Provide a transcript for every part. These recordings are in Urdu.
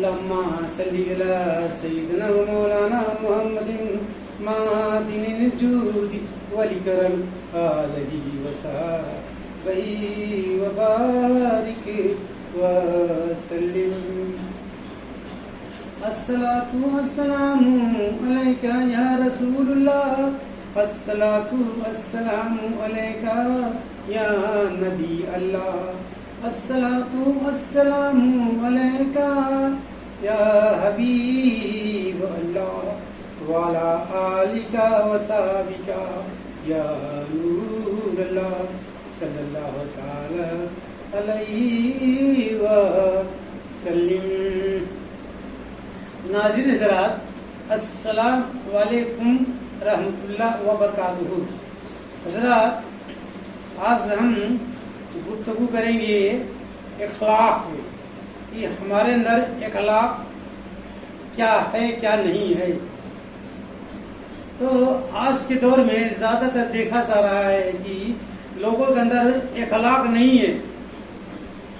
اللهم صل على سيدنا ومولانا محمد معدن الجود والكرم آله وصحبه وبارك وسلم. الصلاة والسلام عليك يا رسول الله، الصلاة والسلام عليك يا نبي الله، الصلاة والسلام عليك يا حبيب الله وعلى آلك وصحبك يا نور الله صلی اللہ تعالی علیہ وسلم. ناظرین حضرات، السلام علیکم رحمۃ اللہ وبرکاتہ. حضرات، آج ہم گفتگو کریں گے اخلاق پہ کہ ہمارے اندر اخلاق کیا ہے کیا نہیں ہے. تو آج کے دور میں زیادہ تر دیکھا جا رہا ہے کہ لوگوں کے اندر اخلاق نہیں ہے.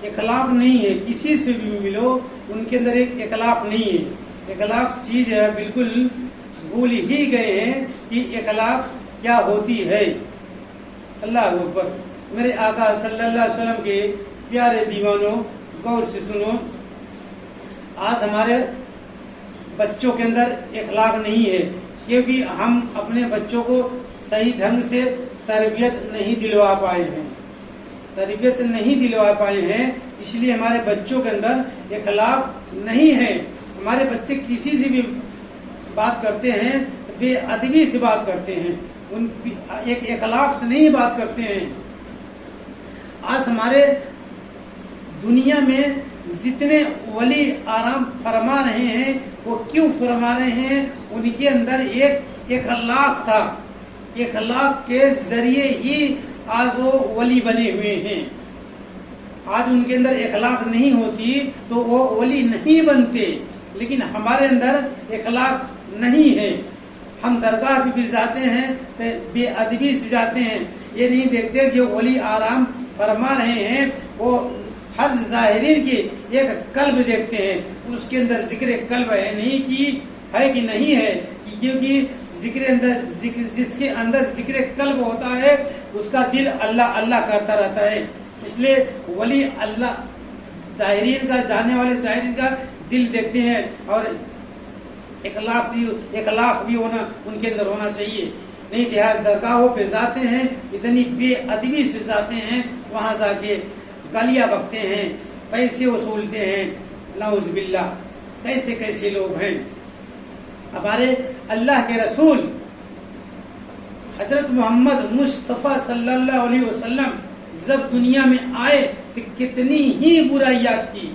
اخلاق نہیں ہے، کسی سے بھی ملو ان کے اندر ایک اخلاق نہیں ہے. اخلاق چیز ہے بالکل بھول ہی گئے ہیں کہ اخلاق کیا ہوتی ہے. اللہ اکبر. میرے آقا صلی اللہ علیہ وسلم کے پیارے دیوانوں، غور سے سنو. آج ہمارے بچوں کے اندر اخلاق نہیں ہے کیونکہ ہم اپنے بچوں کو صحیح ڈھنگ سے تربیت نہیں دلوا پائے ہیں. اس لیے ہمارے بچوں کے اندر اخلاق نہیں ہے. ہمارے بچے کسی سے بھی بات کرتے ہیں بے ادبی سے بات کرتے ہیں، ان ایک اخلاق سے نہیں بات کرتے ہیں. آج ہمارے دنیا میں جتنے ولی آرام فرما رہے ہیں وہ کیوں فرما رہے ہیں؟ ان کے اندر ایک اخلاق تھا. اخلاق کے ذریعے ہی آج وہ ولی بنے ہوئے ہیں. آج ان کے اندر اخلاق نہیں ہوتی تو وہ ولی نہیں بنتے. لیکن ہمارے اندر اخلاق نہیں ہے. ہم درگاہ پہ بھی جاتے ہیں تو بے ادبی سے جاتے ہیں. یہ نہیں دیکھتے جو ولی آرام فرما رہے ہیں وہ ہر ظاہرین کی ایک قلب دیکھتے ہیں. اس کے اندر ذکر قلب ہے نہیں کہ نہیں ہے. کیونکہ جس کے اندر ذکر قلب ہوتا ہے اس کا دل اللہ اللہ کرتا رہتا ہے. اس لیے ولی اللہ ظاہرین کا، جاننے والے ظاہرین کا دل دیکھتے ہیں. اور اخلاق بھی ہونا ان کے اندر ہونا چاہیے. نہیں دیہات درگاہوں پہ جاتے ہیں، اتنی بے ادبی سے جاتے ہیں، وہاں جا کے گالیاں بکتے ہیں، پیسے وصولتے ہیں. نعوذ باللہ. کیسے لوگ ہیں. ہمارے اللہ کے رسول حضرت محمد مصطفیٰ صلی اللہ علیہ وسلم جب دنیا میں آئے تو کتنی ہی برائیاں تھی.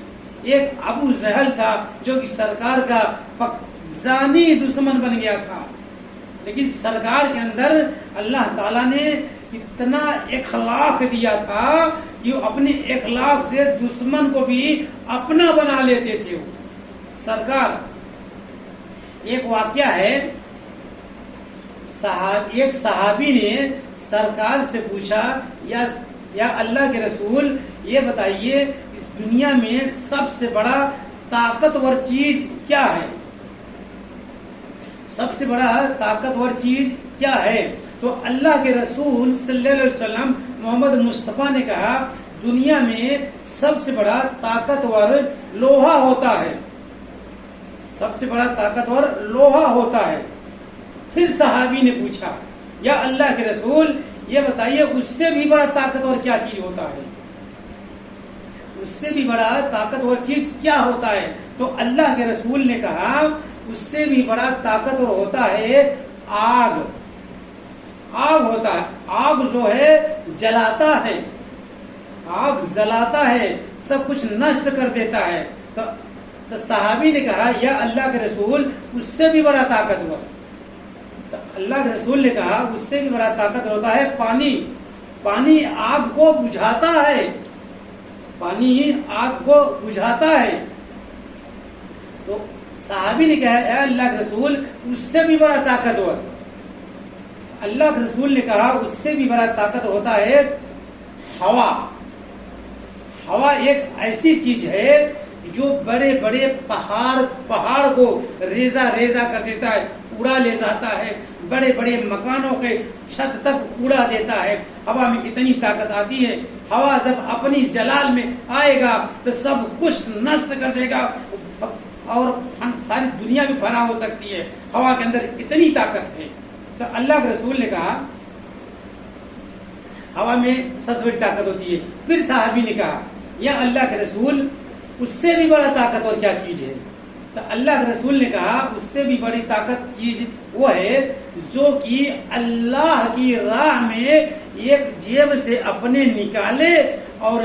ایک ابو جہل تھا جو کہ سرکار کا زانی دشمن بن گیا تھا. لیکن سرکار کے اندر اللہ تعالیٰ نے اتنا اخلاق دیا تھا کہ وہ اپنے اخلاق سے دشمن کو بھی اپنا بنا لیتے تھے. سرکار، ایک واقعہ ہے، ایک صحابی نے سرکار سے پوچھا یا اللہ کے رسول یہ بتائیے اس دنیا میں سب سے بڑا طاقتور چیز کیا ہے؟ سب سے بڑا طاقتور چیز کیا ہے؟ تو اللہ کے رسول صلی اللہ علیہ وسلم محمد مصطفیٰ نے کہا دنیا میں سب سے بڑا طاقتور لوہا ہوتا ہے. سب سے بڑا طاقتور لوہا ہوتا ہے. پھر صحابی نے پوچھا یا اللہ کے رسول یہ بتائیے اس سے بھی بڑا طاقتور کیا چیز ہوتا ہے؟ اس سے بھی بڑا طاقتور چیز کیا ہوتا ہے؟ تو اللہ کے رسول نے کہا اس سے بھی بڑا طاقتور ہوتا ہے آگ. آگ ہوتا ہے. آگ جو ہے جلاتا ہے، آگ جلاتا ہے، سب کچھ نشٹ کر دیتا ہے. تو صحابی نے کہا یا اللہ کے رسول اس سے بھی بڑا طاقتور. تو اللہ کے رسول نے کہا اس سے بھی بڑا طاقتور ہوتا ہے پانی. پانی آگ کو بجھاتا ہے. پانی آگ کو بجھاتا ہے. تو صحابی نے کہا اے اللہ کے رسول اس سے بھی بڑا طاقتور. اللہ کے رسول نے کہا اس سے بھی بڑا طاقتور ہوتا ہے ہوا. ہوا ایک ایسی چیز ہے جو بڑے بڑے پہاڑ کو ریزہ ریزہ کر دیتا ہے، اڑا لے جاتا ہے، بڑے بڑے مکانوں کے چھت تک اڑا دیتا ہے۔ ہوا میں اتنی طاقت آتی ہے، ہوا جب اپنی جلال میں آئے گا تو سب کچھ نشٹ کر دے گا، اور ساری دنیا بھی فنا ہو سکتی ہے۔ ہوا کے اندر اتنی طاقت ہے۔ تو اللہ کے رسول نے کہا ہوا میں سب سے بڑی طاقت ہوتی ہے۔ پھر صحابی نے کہا یا اللہ کے رسول اس سے بھی بڑا طاقت اور کیا چیز ہے؟ تو اللہ کے رسول نے کہا اس سے بھی بڑی طاقت چیز وہ ہے جو کہ اللہ کی راہ میں ایک جیب سے اپنے نکالے اور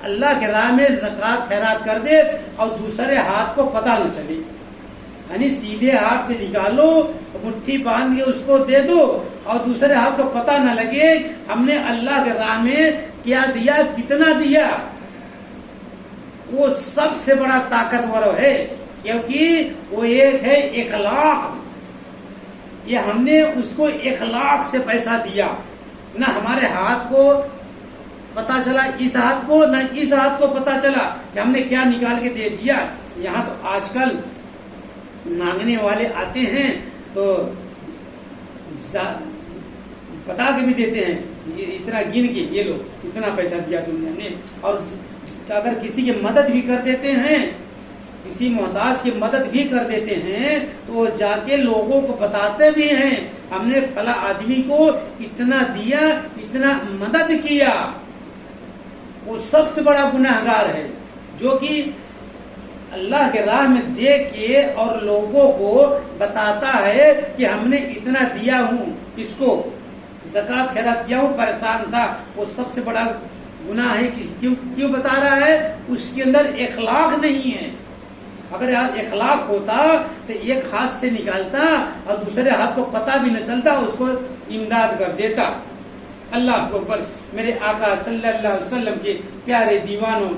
اللہ کے راہ میں زکوٰۃ خیرات کر دے اور دوسرے ہاتھ کو پتہ نہ چلے، یعنی سیدھے ہاتھ سے نکالو، مٹھی باندھ کے اس کو دے دو اور دوسرے ہاتھ کو پتہ نہ لگے ہم نے اللہ کے راہ میں کیا دیا، کتنا دیا۔ وہ سب سے بڑا طاقتور ہے، کیونکہ وہ ایک ہے اخلاق۔ یہ ہم نے اس کو اخلاق سے پیسہ دیا، نہ ہمارے ہاتھ کو پتا چلا اس ہاتھ کو، نہ اس ہاتھ کو پتا چلا کہ ہم نے کیا نکال کے دے دیا۔ یہاں تو آج کل مانگنے والے آتے ہیں تو بتا کے بھی دیتے ہیں، یہ اتنا گن کے یہ لو اتنا پیسہ دیا دنیا نے۔ اور اگر کسی کی مدد بھی کر دیتے ہیں، کسی محتاج کی مدد بھی کر دیتے ہیں تو وہ جا کے لوگوں کو بتاتے بھی ہیں ہم نے فلاں آدمی کو اتنا دیا، اتنا مدد کیا۔ وہ سب سے بڑا گناہگار ہے جو کہ اللہ کے راہ میں دے کے اور لوگوں کو بتاتا ہے کہ ہم نے اتنا دیا ہوں، اس کو زکوٰۃ خیرات کیا ہوں، پریشان تھا۔ وہ سب سے بڑا گناہ ہے۔ کیوں بتا رہا ہے؟ اس کے اندر اخلاق نہیں ہے۔ اگر اخلاق ہوتا تو ایک ہاتھ سے نکالتا اور دوسرے ہاتھ کو پتہ بھی نہ چلتا، اس کو امداد کر دیتا۔ اللہ کو پر میرے آقا صلی اللہ علیہ وسلم کے پیارے دیوانوں،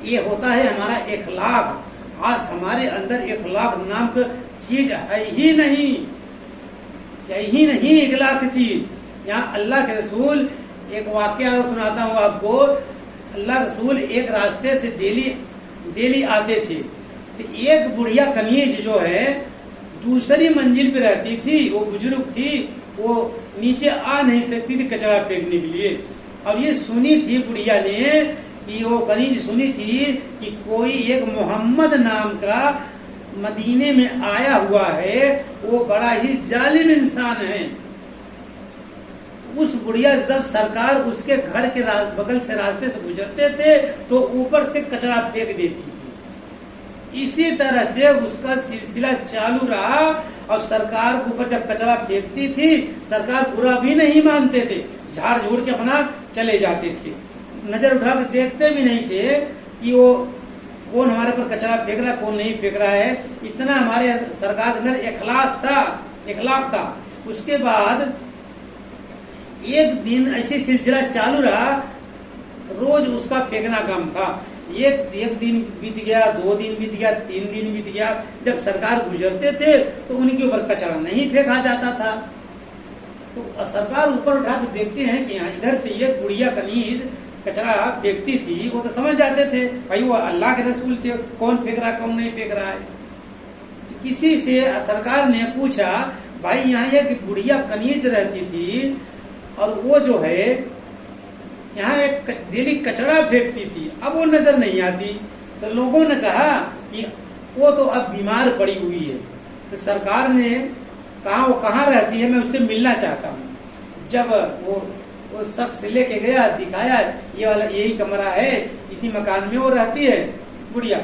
یہ ہوتا ہے ہمارا اخلاق۔ آج ہمارے اندر اخلاق نام کا چیز ہے ہی نہیں، یہی نہیں اخلاق کی چیز۔ یہاں اللہ کے رسول، ایک واقعہ سناتا ہوں آپ کو۔ اللہ کے رسول ایک راستے سے ڈیلی آتے تھے تو ایک بڑھیا کنیز جو ہے دوسری منزل پہ رہتی تھی، وہ بزرگ تھی، وہ نیچے آ نہیں سکتی تھی کچرا پھینکنے کے لیے۔ اب یہ سنی تھی بڑھیا نے کہ وہ کنیز سنی تھی کہ کوئی ایک محمد نام کا مدینے میں آیا ہوا ہے، وہ بڑا ہی ظالم انسان ہے۔ اس بڑھیا جب سرکار اس کے گھر کے بغل سے راستے سے گزرتے تھے تو اوپر سے کچرا پھینک دیتی تھی۔ اسی طرح سے اس کا سلسلہ چالو رہا اور سرکار کے اوپر جب کچرا پھینکتی تھی سرکار برا بھی نہیں مانتے تھے، جھاڑ جھوڑ کے اپنا چلے جاتے تھے، نظر اٹھا کے دیکھتے بھی نہیں تھے کہ وہ کون ہمارے پر کچرا پھینک رہا ہے کون نہیں پھینک رہا ہے۔ اتنا ہمارے سرکار کے اندر اخلاق تھا۔ اس کے بعد ایک دن ایسی سلسلہ چالو رہا، روز اس کا پھینکنا کام تھا۔ ایک دن بیت گیا، 2 دن بیت گیا، 3 دن بیت گیا۔ جب سرکار گزرتے تھے تو ان کے اوپر کچرا نہیں پھینکا جاتا تھا، تو سرکار اوپر اٹھا کے دیکھتے ہیں کہ ادھر سے ایک بڑھیا کنیز کچرا پھینکتی تھی، وہ تو سمجھ جاتے تھے بھائی وہ اللہ کے رسول تھے، کون پھینک رہا کون نہیں پھینک رہا ہے۔ کسی سے سرکار نے پوچھا بھائی یہاں ایک بڑھیا کنیز رہتی تھی اور وہ جو ہے یہاں ایک ڈیلی کچڑا پھینکتی تھی، اب وہ نظر نہیں آتی۔ تو لوگوں نے کہا کہ وہ تو اب بیمار پڑی ہوئی ہے۔ تو سرکار نے کہا وہ کہاں رہتی ہے، میں اس سے ملنا چاہتا ہوں۔ جب وہ شخص لے کے گیا، دکھایا یہ والا یہی کمرہ ہے، اسی مکان میں وہ رہتی ہے بڑھیا۔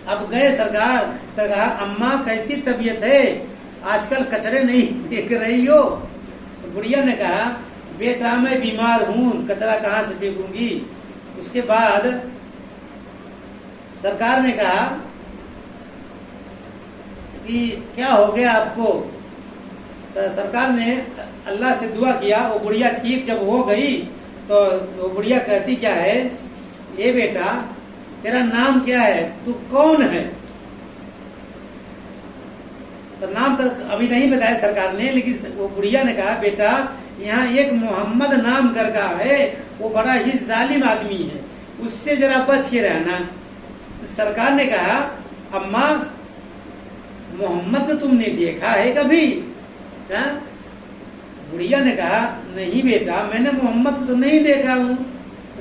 اب گئے سرکار تو کہا اماں کیسی طبیعت ہے، آج کل کچرے نہیں پھینک رہی ہو؟ بڑھیا نے کہا بیٹا میں بیمار ہوں، کچرا کہاں سے پھینکوں گی۔ اس کے بعد سرکار نے کہا کہ کیا ہو گیا آپ کو؟ تو سرکار نے اللہ سے دعا کیا، وہ بڑھیا ٹھیک جب ہو گئی تو وہ بڑھیا کہتی کیا ہے، اے بیٹا تیرا نام کیا ہے، تو کون ہے؟ تو نام تو ابھی نہیں بتایا سرکار نے، لیکن وہ بڑھیا نے کہا بیٹا یہاں ایک محمد نام کر کا ہے، وہ بڑا ہی ظالم آدمی ہے، اس سے ذرا بچ کے رہنا. تو سرکار نے کہا اماں محمد کو تم نے دیکھا ہے کبھی؟ بڑھیا نے کہا نہیں بیٹا میں نے محمد کو تو نہیں دیکھا ہوں.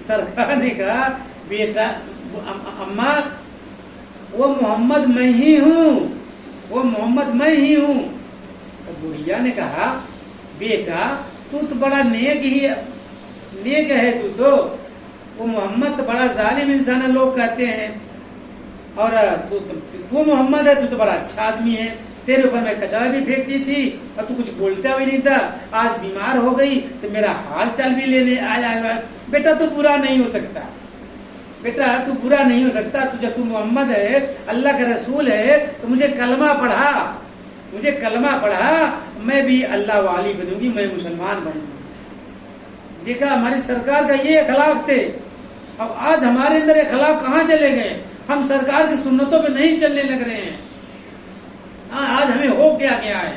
سرکار نے کہا بیٹا اماں وہ محمد میں ہی ہوں، وہ محمد میں ہی ہوں. تو بڑھیا نے کہا بیٹا تو بڑا نیک ہے تو وہ محمد تو بڑا ظالم انسان ہے لوگ کہتے ہیں، اور تو محمد ہے تو بڑا اچھا آدمی ہے. تیرے اوپر میں کچرا بھی پھینکتی تھی اور تو کچھ بولتا بھی نہیں تھا، آج بیمار ہو گئی تو میرا حال چال بھی لینے آیا. بیٹا تو برا نہیں ہو سکتا، بیٹا تو برا نہیں ہو سکتا. تو جب تو محمد ہے اللہ کا رسول ہے تو مجھے کلمہ پڑھا میں بھی اللہ والی بنوں گی، میں مسلمان بنوں گی. دیکھا ہماری سرکار کا یہ اخلاق تھے. اب آج ہمارے اندر اخلاق کہاں چلے گئے؟ ہم سرکار کی سنتوں پہ نہیں چلنے لگ رہے ہیں. آج ہمیں ہو کیا گیا ہے؟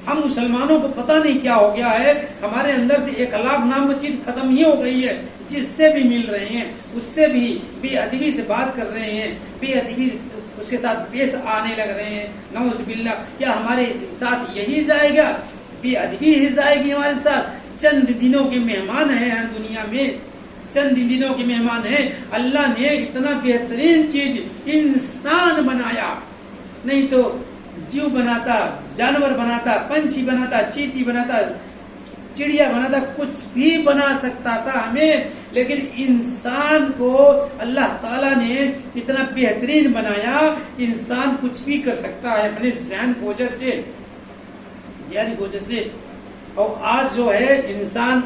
ہم مسلمانوں کو پتہ نہیں کیا ہو گیا ہے. ہمارے اندر سے اخلاق نام کی چیز ختم ہی ہو گئی ہے. جس سے بھی مل رہے ہیں اس سے بھی بے ادبی سے بات کر رہے ہیں، بے ادبی اس کے ساتھ پیش آنے لگ رہے ہیں. نعوذ باللہ. کیا ہمارے ساتھ یہی جائے گا؟ بے ادبی ہی جائے گی ہمارے ساتھ. چند دنوں کے مہمان ہیں ہم دنیا میں، چند دنوں کے مہمان ہیں. اللہ نے اتنا بہترین چیز انسان بنایا، نہیں تو جیو بناتا، جانور بناتا، پنچھی بناتا، چیٹی بناتا، چڑیا بناتا، کچھ بھی بنا سکتا تھا ہمیں. لیکن انسان کو اللہ تعالیٰ نے اتنا بہترین بنایا، انسان کچھ بھی کر سکتا ہے اپنے ذہن کی وجہ سے. اور آج جو ہے انسان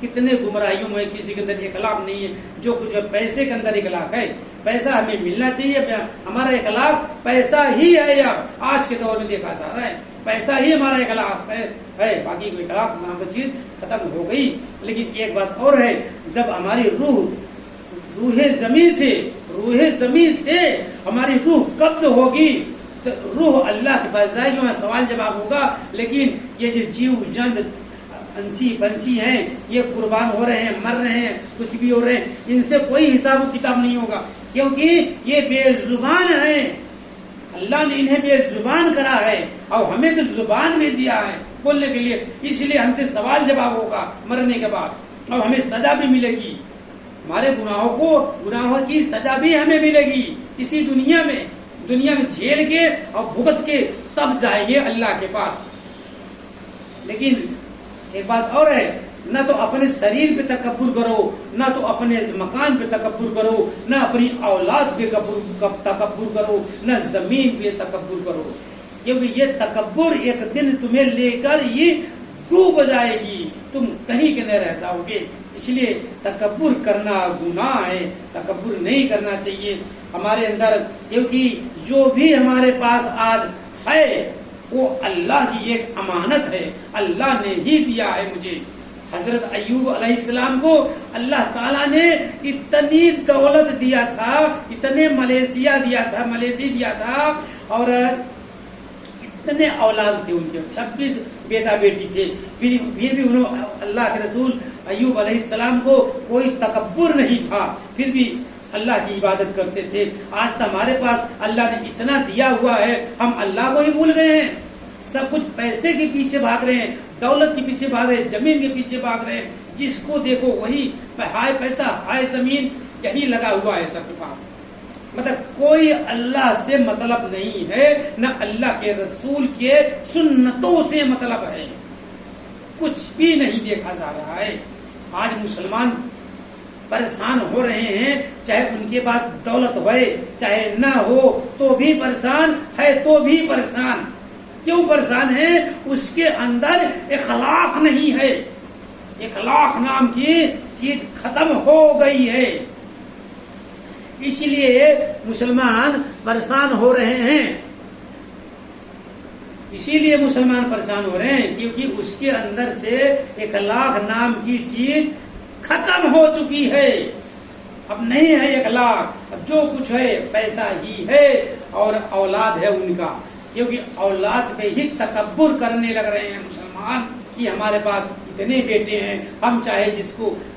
کتنے گمراہیوں میں، کسی کے اندر اخلاق نہیں ہے. جو کچھ ہے پیسے کے اندر اخلاق ہے، پیسہ ہمیں ملنا چاہیے. ہمارا اخلاق پیسہ ہی ہے. یا آج کے دور میں دیکھا جا رہا ہے پیسہ ہی ہمارا اخلاق ہے، باقی کوئی اخلاق نام کی چیز ختم ہو گئی. لیکن ایک بات اور ہے، جب ہماری روح زمین سے ہماری روح قبض ہوگی تو روح اللہ کے پاس جائے گی، وہاں سوال جواب ہوگا. لیکن یہ جو جیو جند پنچھی ہیں یہ قربان ہو رہے ہیں، مر رہے ہیں، کچھ بھی ہو رہے ہیں، ان سے کوئی حساب و کتاب نہیں ہوگا، کیونکہ یہ بے زبان ہیں. اللہ نے انہیں بے زبان کرا ہے اور ہمیں تو زبان میں دیا ہے بولنے کے لیے. اس لیے ہم سے سوال جواب ہوگا مرنے کے بعد، اور ہمیں سزا بھی ملے گی. ہمارے گناہوں کی سزا بھی ہمیں ملے گی اسی دنیا میں جھیل کے اور بھگت کے تب جائیں گے اللہ کے پاس. لیکن ایک بات اور ہے، نہ تو اپنے شریر پہ تکبر کرو، نہ تو اپنے مکان پہ تکبر کرو، نہ اپنی اولاد پہ تکبر کرو، نہ زمین پہ تکبر کرو. کیونکہ یہ تکبر ایک دن تمہیں لے کر یہ ڈوب جائے گی، تم کہیں کے نہیں رہ جاؤ گے. اس لیے تکبر کرنا گناہ ہے، تکبر نہیں کرنا چاہیے ہمارے اندر. کیونکہ جو بھی ہمارے پاس آج ہے وہ اللہ کی ایک امانت ہے، اللہ نے ہی دیا ہے مجھے. حضرت ایوب علیہ السلام کو اللہ تعالیٰ نے اتنی دولت دیا تھا، اتنے مویشی دیا تھا، اور اتنے اولاد تھے ان کے، 26 بیٹا بیٹی تھے. پھر بھی انہوں اللہ کے رسول ایوب علیہ السلام کو کوئی تکبر نہیں تھا، پھر بھی اللہ کی عبادت کرتے تھے. آج تو ہمارے پاس اللہ نے اتنا دیا ہوا ہے، ہم اللہ کو ہی بھول گئے ہیں. سب کچھ پیسے کے پیچھے بھاگ رہے ہیں، دولت کے پیچھے بھاگ رہے ہیں، زمین کے پیچھے بھاگ رہے ہیں. جس کو دیکھو وہی ہائے پیسہ ہائے زمین، یہی لگا ہوا ہے سب کے پاس. مطلب کوئی اللہ سے مطلب نہیں ہے، نہ اللہ کے رسول کے سنتوں سے مطلب ہے. کچھ بھی نہیں دیکھا جا رہا ہے. آج مسلمان پریشان ہو رہے ہیں، چاہے ان کے پاس دولت ہوئے چاہے نہ ہو تو بھی پریشان ہے، تو بھی پریشان. کیوں پریشان ہے؟ اس کے اندر اخلاق نہیں ہے. اخلاق نام کی چیز ختم ہو گئی ہے. اسی لیے مسلمان پریشان ہو رہے ہیں. کیونکہ اس کے اندر سے اخلاق نام کی چیز ختم ہو چکی ہے. اب نہیں ہے اخلاق، اب جو کچھ ہے پیسہ ہی ہے اور اولاد ہے ان کا. کیونکہ اولاد پہ ہی تکبر کرنے لگ رہے ہیں مسلمان کہ ہمارے پاس اتنے بیٹے ہیں، ہم چاہے جس کو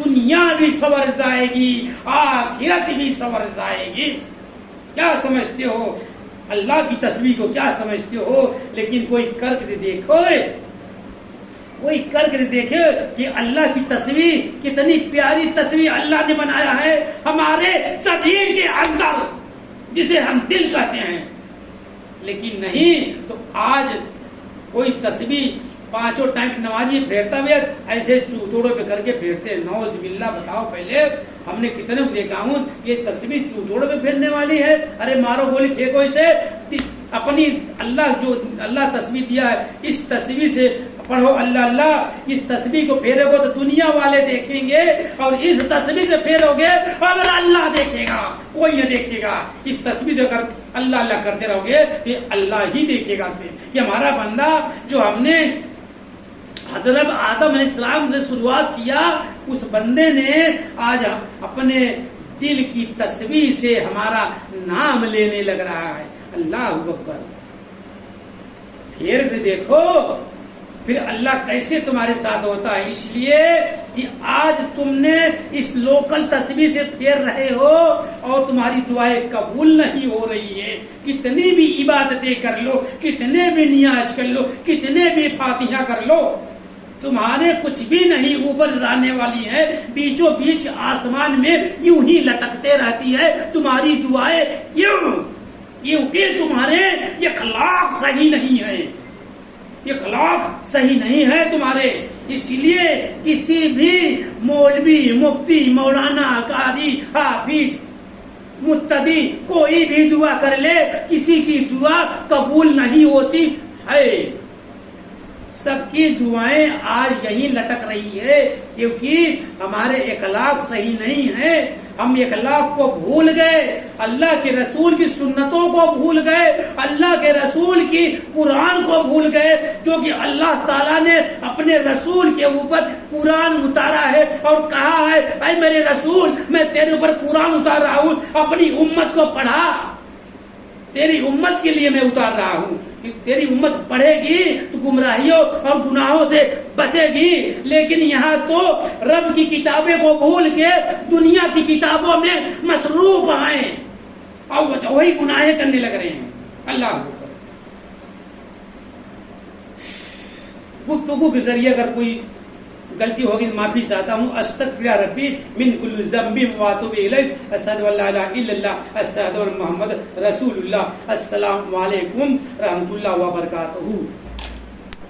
دنیا بھی سنور جائے گی، آخرت بھی سنور جائے گی۔ کیا سمجھتے ہو اللہ کی تسبیح کو، کیا سمجھتے ہو؟ لیکن کوئی کر کے دیکھو، کوئی کر کے دیکھے کہ اللہ کی تسبیح کتنی پیاری تسبیح اللہ نے بنایا ہے ہمارے ضمیر کے اندر، جسے ہم دل کہتے ہیں۔ لیکن نہیں، تو آج کوئی تسبیح پانچوں ٹائم نمازی پھیرتا ہوئے ایسے چوتوڑوں پہ کر کے پھیرتے ہیں، نعوذ باللہ۔ بتاؤ پہلے ہم نے کتنے کو دیکھا ہوں یہ تسبیح چوتوڑوں پہ پھیرنے والی ہے؟ ارے مارو گولی پھینکو اسے، اپنی اللہ جو اللہ تسبیح دیا ہے اس تسبیح سے پڑھو اللہ اللہ۔ اس تسبیح کو پھیرو گے تو دنیا والے دیکھیں گے، اور اس تسبیح سے پھیرو گے اور اللہ دیکھے گا، کوئی نہ دیکھے گا۔ اس تسبیح سے اگر اللہ اللہ کرتے رہو گے کہ اللہ ہی دیکھے گا سے کہ ہمارا بندہ جو ہم نے حضرت آدم علیہ السلام سے شروعات کیا، اس بندے نے آج اپنے دل کی تسبیح سے ہمارا نام لینے لگ رہا ہے۔ اللہ اکبر۔ پھر دیکھو پھر اللہ کیسے تمہارے ساتھ ہوتا ہے، اس لیے کہ آج تم نے اس لوکل تسبیح سے پھیر رہے ہو اور تمہاری دعائیں قبول نہیں ہو رہی ہے۔ کتنی بھی عبادتیں کر لو، کتنے بھی نیاز کر لو، کتنے بھی فاتحہ کر لو، تمہارے کچھ بھی نہیں اوپر جانے والی ہے، بیچوں بیچ آسمان میں یوں ہی لٹکتے رہتی ہے تمہاری دعائیں۔ کیوں؟ کیونکہ تمہارے یہ اخلاق صحیح نہیں ہے، یہ اخلاق صحیح نہیں ہے تمہارے۔ اس لیے کسی بھی مولوی، مفتی، مولانا، قاری، حافظ، متدی کوئی بھی دعا کر لے، کسی کی دعا قبول نہیں ہوتی ہے۔ سب کی دعائیں آج یہی لٹک رہی ہے کیونکہ ہمارے اخلاق صحیح نہیں ہیں۔ ہم اخلاق کو بھول گئے، اللہ کے رسول کی سنتوں کو بھول گئے، اللہ کے رسول کی قرآن کو بھول گئے، جو کہ اللہ تعالیٰ نے اپنے رسول کے اوپر قرآن اتارا ہے اور کہا ہے اے میرے رسول میں تیرے اوپر قرآن اتار رہا ہوں، اپنی امت کو پڑھا، تیری امت کے لیے میں اتار رہا ہوں کہ تیری امت پڑھے گی تو گمراہیوں اور گناہوں سے بچے گی۔ لیکن یہاں تو رب کی کتابیں کو بھول کے دنیا کی کتابوں میں مصروف ہیں اور وہی گناہیں کرنے لگ رہے ہیں۔ اللہ گفتگو کے ذریعے اگر کوئی غلطی ہوگی معافی چاہتا ہوں۔ استغفر ربی من کل ذنب واتوب الیہ، اشہد ان لا الہ الا اللہ، اشہد ان محمد رسول اللہ۔ السلام علیکم رحمۃ اللہ وبرکاتہ۔